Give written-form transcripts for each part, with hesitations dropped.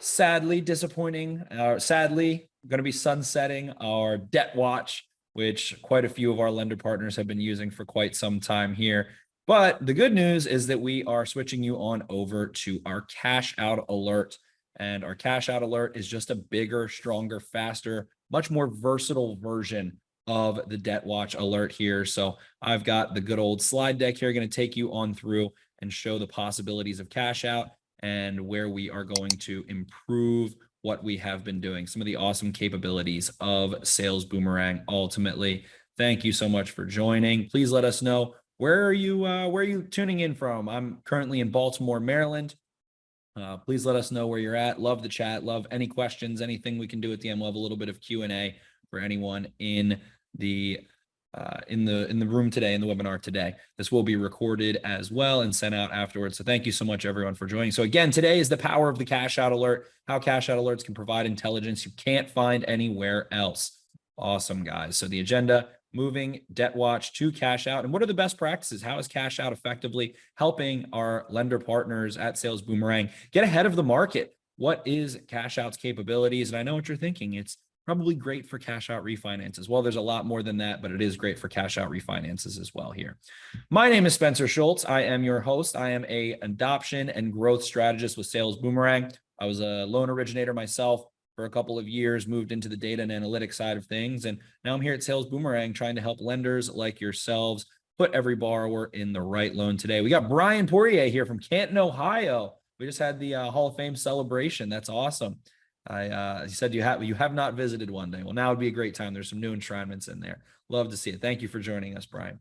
sadly going to be sunsetting our debt watch, which quite a few of our lender partners have been using for quite some time here. But the good news is that we are switching you on over to our cash out alert. And our cash out alert is just a bigger, stronger, faster, much more versatile version of the debt watch alert here. So I've got the good old slide deck here, going to take you on through and show the possibilities of cash out and where we are going to improve what we have been doing, some of the awesome capabilities of Sales Boomerang. Ultimately, thank you so much for joining. Please let us know where are you tuning in from. I'm currently in Baltimore, Maryland. Please let us know where you're at. Love the chat. Love any questions, anything we can do at the end. We'll have a little bit of Q&A for anyone in the room today, in the webinar today. This will be recorded as well and sent out afterwards. So thank you so much, everyone, for joining. So again, today is the power of the cash out alert, how cash out alerts can provide intelligence you can't find anywhere else. Awesome, guys. So the agenda, moving debt watch to cash out. And what are the best practices? How is cash out effectively helping our lender partners at Sales Boomerang get ahead of the market? What is cash out's capabilities? And I know what you're thinking. It's probably great for cash out refinances. Well, there's a lot more than that, but it is great for cash out refinances as well here. My name is Spencer Schultz. I am your host. I am an adoption and growth strategist with Sales Boomerang. I was a loan originator myself for a couple of years, moved into the data and analytics side of things. And now I'm here at Sales Boomerang trying to help lenders like yourselves put every borrower in the right loan today. We got Brian Poirier here from Canton, Ohio. We just had the Hall of Fame celebration. That's awesome. He said you have not visited one day. Well, now would be a great time. There's some new enshrinements in there. Love to see it. Thank you for joining us, Brian.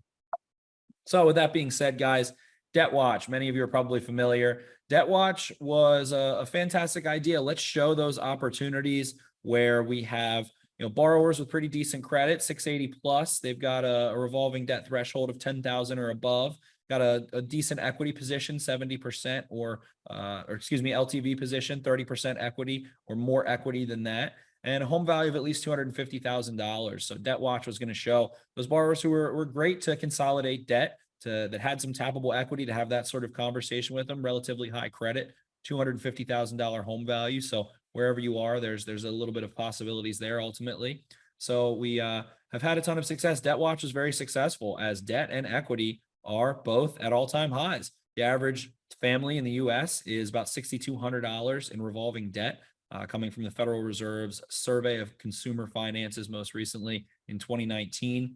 So with that being said, guys, Debt Watch, many of you are probably familiar. Debt Watch was a fantastic idea. Let's show those opportunities where we have borrowers with pretty decent credit, 680 plus. They've got a revolving debt threshold of 10,000 or above. Got a decent equity position, 70% or LTV position, 30% equity or more equity than that, and a home value of at least $250,000. So Debt Watch was going to show those borrowers who were great to consolidate debt, that had some tappable equity, to have that sort of conversation with them, relatively high credit, $250,000 home value. So wherever you are, there's a little bit of possibilities there ultimately. So we have had a ton of success. Debt Watch was very successful as debt and equity are both at all-time highs. The average family in the U.S. is about $6,200 in revolving debt, coming from the Federal Reserve's survey of consumer finances most recently in 2019,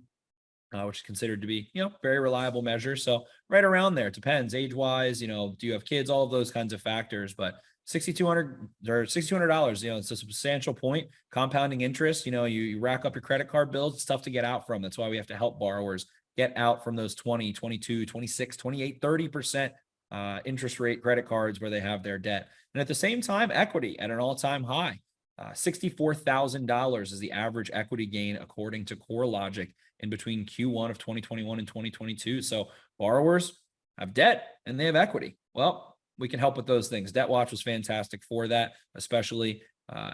which is considered to be, very reliable measure. So right around there, it depends age-wise, do you have kids, all of those kinds of factors, but $6,200, it's a substantial point. Compounding interest, you rack up your credit card bills, it's tough to get out from. That's why we have to help borrowers get out from those 20, 22, 26, 28, 30% interest rate credit cards where they have their debt. And at the same time, equity at an all-time high. $64,000 is the average equity gain according to CoreLogic in between Q1 of 2021 and 2022. So borrowers have debt and they have equity. Well, we can help with those things. Debt Watch was fantastic for that, especially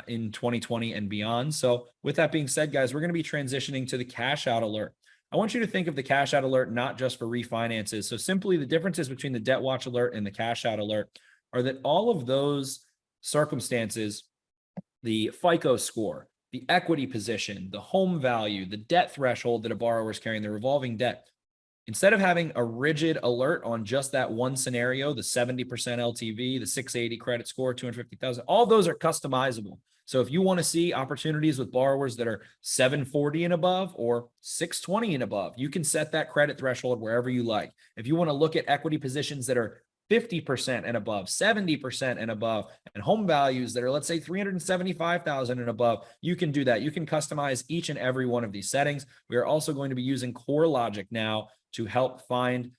in 2020 and beyond. So with that being said, guys, we're going to be transitioning to the cash out alert. I want you to think of the cash out alert not just for refinances. So simply the differences between the Debt Watch alert and the cash out alert are that all of those circumstances, the FICO score, the equity position, the home value, the debt threshold that a borrower is carrying, the revolving debt, instead of having a rigid alert on just that one scenario, the 70% LTV, the 680 credit score, 250,000, all those are customizable. So if you want to see opportunities with borrowers that are 740 and above or 620 and above, you can set that credit threshold wherever you like. If you want to look at equity positions that are 50% and above, 70% and above, and home values that are, let's say, 375,000 and above, you can do that. You can customize each and every one of these settings. We are also going to be using CoreLogic now to help find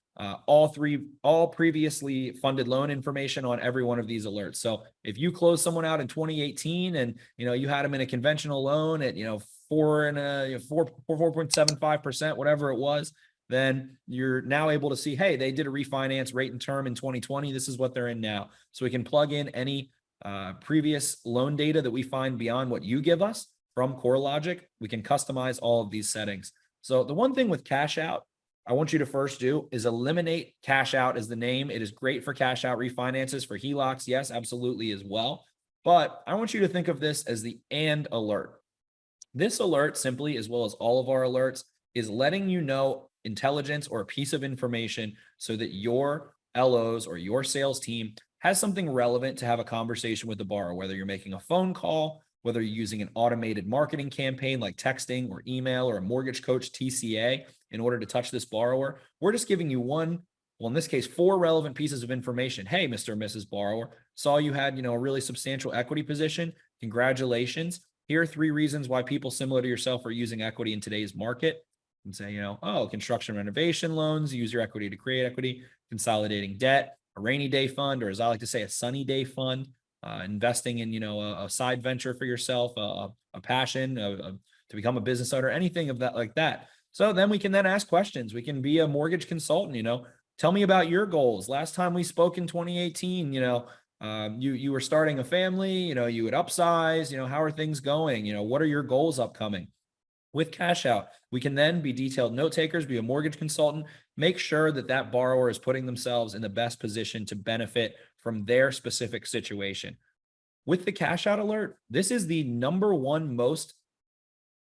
all previously funded loan information on every one of these alerts. So if you closed someone out in 2018 and you had them in a conventional loan at 4.75%, whatever it was, then you're now able to see, hey, they did a refinance rate and term in 2020. This is what they're in now. So we can plug in any previous loan data that we find beyond what you give us from CoreLogic. We can customize all of these settings. So the one thing with cash out I want you to first do is eliminate cash out as the name. It is great for cash out refinances, for HELOCs. Yes, absolutely as well. But I want you to think of this as the and alert. This alert simply, as well as all of our alerts, is letting you know intelligence or a piece of information so that your LOs or your sales team has something relevant to have a conversation with the borrower, whether you're making a phone call, whether you're using an automated marketing campaign like texting or email or a mortgage coach TCA in order to touch this borrower. We're just giving you one, well, in this case, four relevant pieces of information. Hey, Mr. and Mrs. Borrower, saw you had, a really substantial equity position. Congratulations. Here are three reasons why people similar to yourself are using equity in today's market. And say, oh, construction renovation loans, use your equity to create equity, consolidating debt, a rainy day fund, or as I like to say, a sunny day fund, investing in, a side venture for yourself, a passion to become a business owner, anything of that like that. So then we can then ask questions. We can be a mortgage consultant, tell me about your goals. Last time we spoke in 2018, you were starting a family, you would upsize, how are things going? What are your goals upcoming? With cash out, we can then be detailed note takers, be a mortgage consultant, make sure that that borrower is putting themselves in the best position to benefit from their specific situation. With the cash out alert, this is the number one most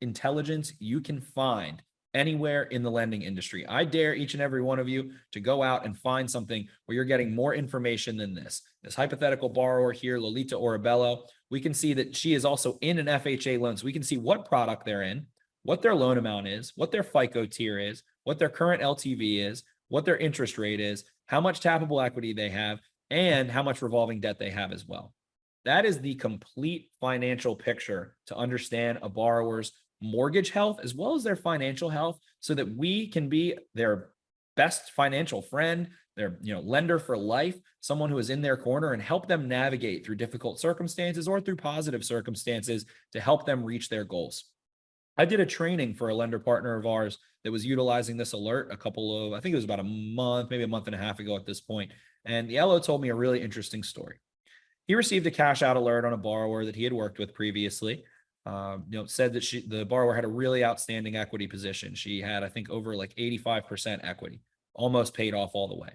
intelligence you can find anywhere in the lending industry. I dare each and every one of you to go out and find something where you're getting more information than this. This hypothetical borrower here, Lolita Orabello, we can see that she is also in an FHA loan. So we can see what product they're in, what their loan amount is, what their FICO tier is, what their current LTV is, what their interest rate is, how much tappable equity they have, and how much revolving debt they have as well. That is the complete financial picture to understand a borrower's mortgage health as well as their financial health so that we can be their best financial friend, their lender for life, someone who is in their corner and help them navigate through difficult circumstances or through positive circumstances to help them reach their goals. I did a training for a lender partner of ours that was utilizing this alert I think it was about a month, maybe a month and a half ago at this point. And the LO told me a really interesting story. He received a cash out alert on a borrower that he had worked with previously. Said that the borrower had a really outstanding equity position. She had, I think, over like 85% equity, almost paid off all the way.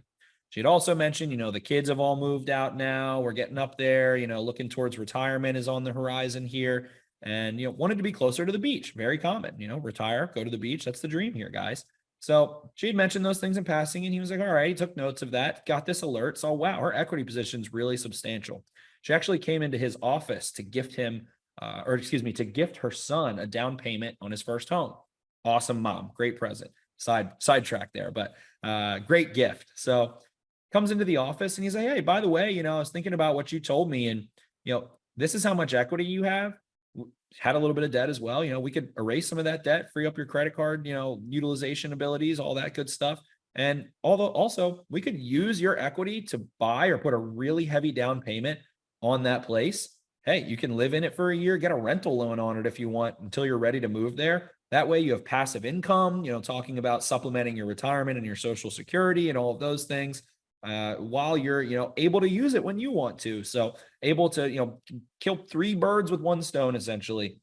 She had also mentioned, the kids have all moved out now. We're getting up there, looking towards retirement is on the horizon here. And, wanted to be closer to the beach. Very common, retire, go to the beach. That's the dream here, guys. So she had mentioned those things in passing, and he was like, all right, he took notes of that, got this alert. So, wow, her equity position is really substantial. She actually came into his office to gift him, to gift her son a down payment on his first home. Awesome mom, great present. Sidetrack there, but great gift. So comes into the office and he's like, hey, by the way, I was thinking about what you told me, and this is how much equity you have. Had a little bit of debt as well. We could erase some of that debt, free up your credit card, utilization abilities, all that good stuff. And also we could use your equity to buy or put a really heavy down payment on that place. Hey, you can live in it for a year, get a rental loan on it if you want until you're ready to move there. That way you have passive income, talking about supplementing your retirement and your Social Security and all of those things. While you're, able to use it when you want to. So able to, kill three birds with one stone, essentially,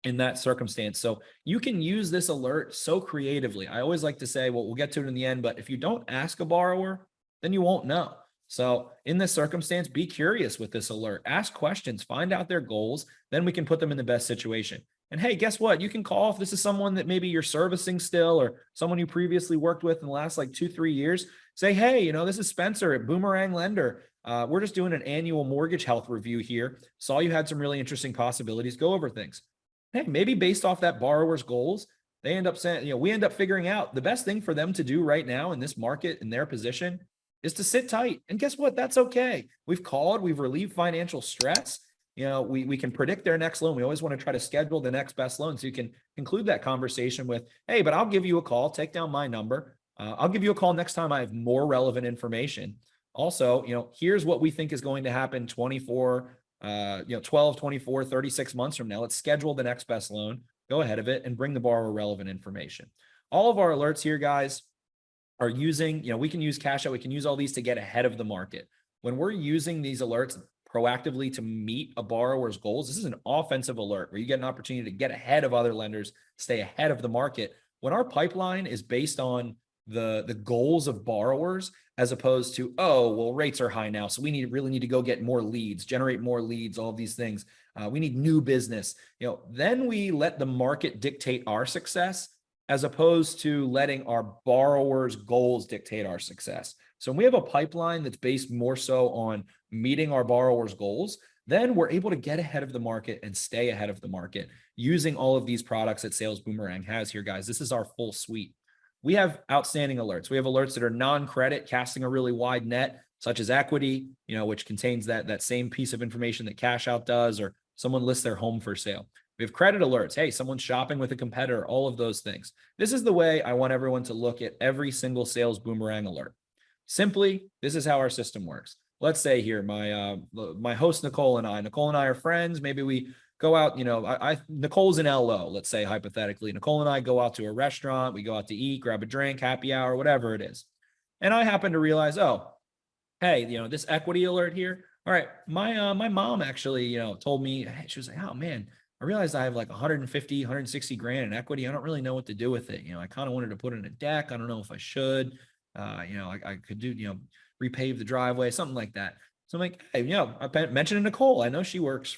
in that circumstance. So you can use this alert so creatively. I always like to say, well, we'll get to it in the end, but if you don't ask a borrower, then you won't know. So in this circumstance, be curious with this alert, ask questions, find out their goals, then we can put them in the best situation. And hey, guess what? You can call if this is someone that maybe you're servicing still or someone you previously worked with in the last like 2-3 years. Say, hey, this is Spencer at Boomerang Lender. We're just doing an annual mortgage health review here. Saw you had some really interesting possibilities. Go over things. Hey, maybe based off that borrower's goals, they end up saying, we end up figuring out the best thing for them to do right now in this market, in their position, is to sit tight. And guess what? That's okay. We've relieved financial stress. We can predict their next loan. We always want to try to schedule the next best loan. So you can conclude that conversation with, hey, but I'll give you a call, take down my number. I'll give you a call next time I have more relevant information. Also, here's what we think is going to happen 12, 24, 36 months from now. Let's schedule the next best loan, go ahead of it, and bring the borrower relevant information. All of our alerts here, guys, are using, we can use cash out. We can use all these to get ahead of the market. When we're using these alerts proactively to meet a borrower's goals, this is an offensive alert where you get an opportunity to get ahead of other lenders, stay ahead of the market. When our pipeline is based on the goals of borrowers, as opposed to, oh, well, rates are high now, so we really need to go get more leads, generate more leads, all of these things. We need new business. Then we let the market dictate our success, as opposed to letting our borrowers' goals dictate our success. So when we have a pipeline that's based more so on meeting our borrowers' goals, then we're able to get ahead of the market and stay ahead of the market using all of these products that Sales Boomerang has here, guys. This is our full suite. We have outstanding alerts. We have alerts that are non-credit, casting a really wide net, such as equity, which contains that same piece of information that cash out does, or someone lists their home for sale. We have credit alerts. Hey, someone's shopping with a competitor, all of those things. This is the way I want everyone to look at every single Sales Boomerang alert. Simply, this is how our system works. Let's say here, my host, Nicole and I are friends. Maybe we go out, Nicole's in LO, let's say hypothetically. Nicole and I go out to a restaurant, we go out to eat, grab a drink, happy hour, whatever it is. And I happen to realize, oh, hey, this equity alert here. All right, my mom actually, told me, she was like, oh man, I realized I have like 150, 160 grand in equity. I don't really know what to do with it. I kind of wanted to put it in a deck. I don't know if I should. I could do, repave the driveway, something like that. So I'm like, hey, I mentioned to Nicole. I know she works,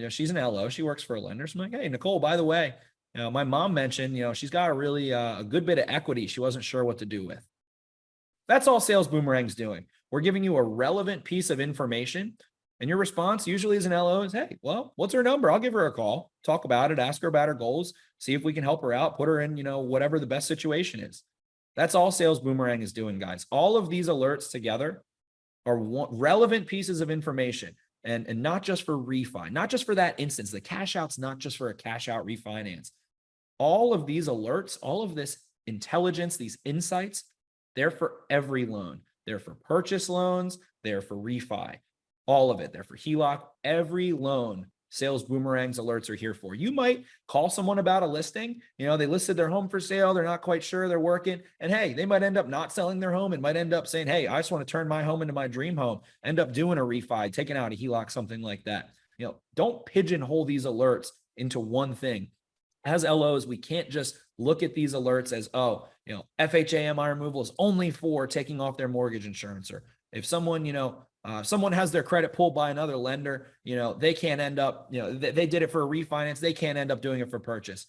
she's an LO. She works for a lender. So I'm like, hey, Nicole, by the way, my mom mentioned, she's got a really a good bit of equity. She wasn't sure what to do with. That's all Sales Boomerang's doing. We're giving you a relevant piece of information. And your response usually as an LO is, hey, well, what's her number? I'll give her a call, talk about it, ask her about her goals, see if we can help her out, put her in, whatever the best situation is. That's all Sales Boomerang is doing, guys. All of these alerts together are relevant pieces of information, and not just for refi, not just for that instance. The cash out's not just for a cash out refinance. All of these alerts, all of this intelligence, these insights, they're for every loan. They're for purchase loans. They're for refi. All of it. They're for HELOC. Every loan, Sales Boomerang's alerts are here for. You might call someone about a listing. They listed their home for sale. They're not quite sure. They're working. And hey, they might end up not selling their home. It might end up saying, hey, I just want to turn my home into my dream home. End up doing a refi, taking out a HELOC, something like that. Don't pigeonhole these alerts into one thing. As LOs, we can't just look at these alerts as, oh, FHA MI removal is only for taking off their mortgage insurance. Or if someone, someone has their credit pulled by another lender, they can't end up, they did it for a refinance. They can't end up doing it for purchase.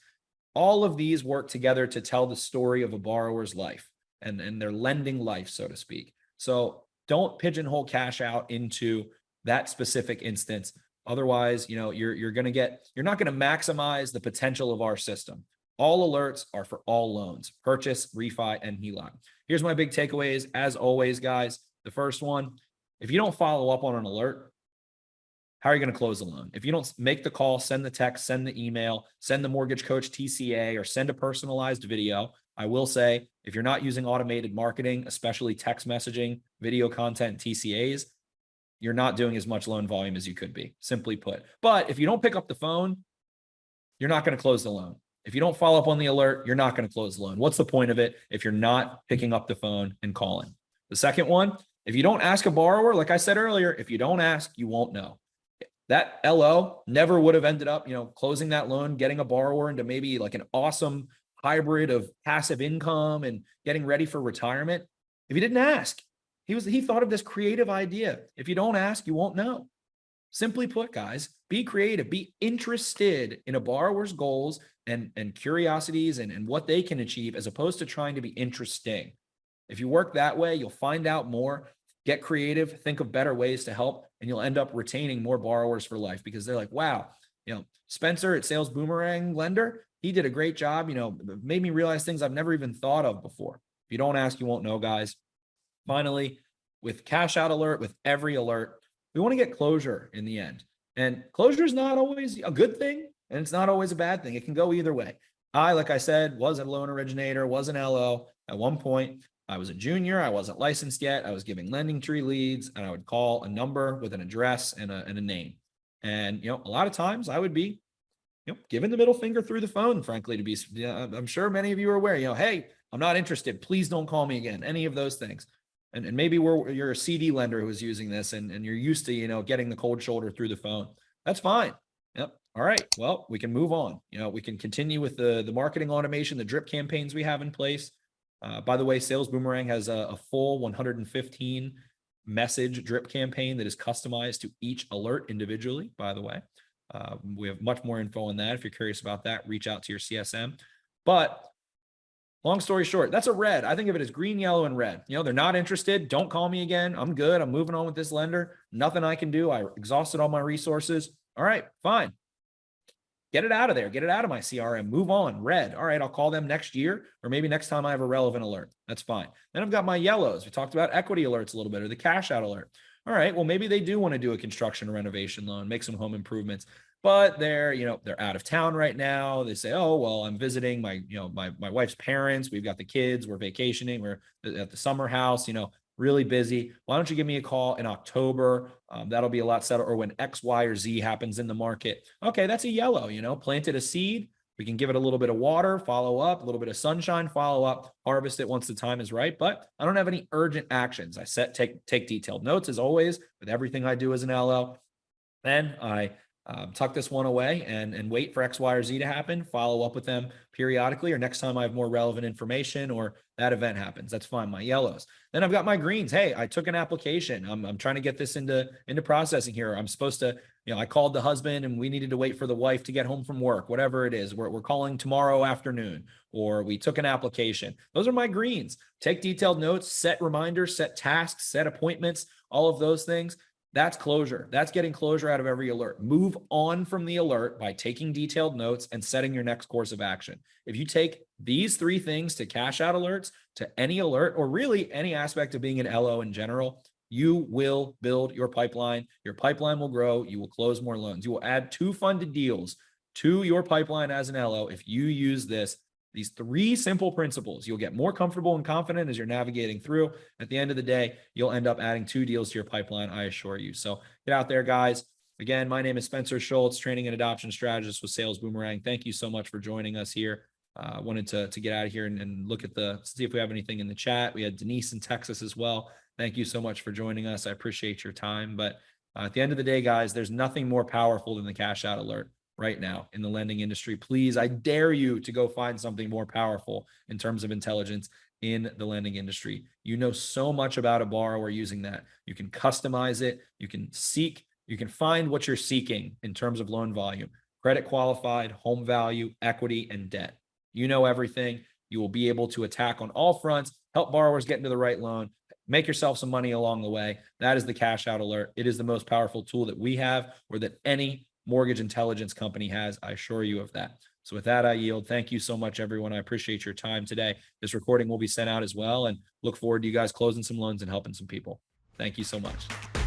All of these work together to tell the story of a borrower's life and their lending life, so to speak. So don't pigeonhole cash out into that specific instance. Otherwise, you're not going to maximize the potential of our system. All alerts are for all loans, purchase, refi, and HELOC. Here's my big takeaways. As always, guys, the first one, if you don't follow up on an alert, how are you going to close the loan? If you don't make the call, send the text, send the email, send the mortgage coach TCA, or send a personalized video. I will say, if you're not using automated marketing, especially text messaging, video content, TCAs, you're not doing as much loan volume as you could be, simply put. But if you don't pick up the phone, you're not going to close the loan. If you don't follow up on the alert, you're not going to close the loan. What's the point of it if you're not picking up the phone and calling? The second one, if you don't ask a borrower, like I said earlier, if you don't ask, you won't know. That LO never would have ended up, closing that loan, getting a borrower into maybe like an awesome hybrid of passive income and getting ready for retirement if he didn't ask. He thought of this creative idea. If you don't ask, you won't know. Simply put, guys, be creative, be interested in a borrower's goals and curiosities and what they can achieve, as opposed to trying to be interesting. If you work that way, you'll find out more, get creative, think of better ways to help, and you'll end up retaining more borrowers for life, because they're like, wow, Spencer at Sales Boomerang Lender, he did a great job, made me realize things I've never even thought of before. If you don't ask, you won't know, guys. Finally, with cash out alert, with every alert, we want to get closure in the end. And closure is not always a good thing, and it's not always a bad thing. It can go either way. Like I said, was a loan originator, was an LO. At one point, I was a junior. I wasn't licensed yet. I was giving lending tree leads, and I would call a number with an address and a name. And, a lot of times I would be, giving the middle finger through the phone, frankly, to be, I'm sure many of you are aware, hey, I'm not interested. Please don't call me again. Any of those things. And maybe you're a CD lender who's using this and you're used to, getting the cold shoulder through the phone. That's fine. Yep. All right. Well, we can move on. We can continue with the marketing automation, the drip campaigns we have in place. By the way, Sales Boomerang has a full 115 message drip campaign that is customized to each alert individually, by the way. We have much more info on that. If you're curious about that, reach out to your CSM. But long story short, that's a red. I think of it as green, yellow, and red. They're not interested. Don't call me again. I'm good. I'm moving on with this lender. Nothing I can do. I exhausted all my resources. All right, fine. Get it out of there. Get it out of my CRM. Move on. Red. All right, I'll call them next year, or maybe next time I have a relevant alert. That's fine. Then I've got my yellows. We talked about equity alerts a little bit, or the cash out alert. All right, well, maybe they do want to do a construction or renovation loan, make some home improvements, but they're out of town right now. They say, oh, well, I'm visiting my wife's parents. We've got the kids. We're vacationing. We're at the summer house, really busy. Why don't you give me a call in October? That'll be a lot settled. Or when X, Y, or Z happens in the market. Okay, that's a yellow, planted a seed. We can give it a little bit of water, follow up, a little bit of sunshine, follow up, harvest it once the time is right. But I don't have any urgent actions. I take detailed notes as always with everything I do as an LO. Then I tuck this one away and wait for X, Y, or Z to happen, follow up with them periodically, or next time I have more relevant information or that event happens. That's fine. My yellows. Then I've got my greens. Hey, I took an application. I'm trying to get this into processing here. I'm supposed to, I called the husband and we needed to wait for the wife to get home from work, whatever it is. We're calling tomorrow afternoon, or we took an application. Those are my greens. Take detailed notes, set reminders, set tasks, set appointments, all of those things. That's closure. That's getting closure out of every alert. Move on from the alert by taking detailed notes and setting your next course of action. If you take these three things to cash out alerts, to any alert, or really any aspect of being an LO in general, you will build your pipeline. Your pipeline will grow. You will close more loans. You will add 2 funded deals to your pipeline as an LO if you use these 3 simple principles. You'll get more comfortable and confident as you're navigating through. At the end of the day, you'll end up adding 2 deals to your pipeline, I assure you. So get out there, guys. Again, my name is Spencer Schultz, training and adoption strategist with Sales Boomerang. Thank you so much for joining us here. I wanted to get out of here and look at see if we have anything in the chat. We had Denise in Texas as well. Thank you so much for joining us. I appreciate your time. But at the end of the day, guys, there's nothing more powerful than the cash out alert right now in the lending industry. Please, I dare you to go find something more powerful in terms of intelligence in the lending industry. You know so much about a borrower using that. You can customize it. You can find what you're seeking in terms of loan volume, credit qualified, home value, equity, and debt. You know everything. You will be able to attack on all fronts, help borrowers get into the right loan, make yourself some money along the way. That is the cash out alert. It is the most powerful tool that we have, or that any mortgage intelligence company has. I assure you of that. So with that, I yield. Thank you so much, everyone. I appreciate your time today. This recording will be sent out as well, and look forward to you guys closing some loans and helping some people. Thank you so much.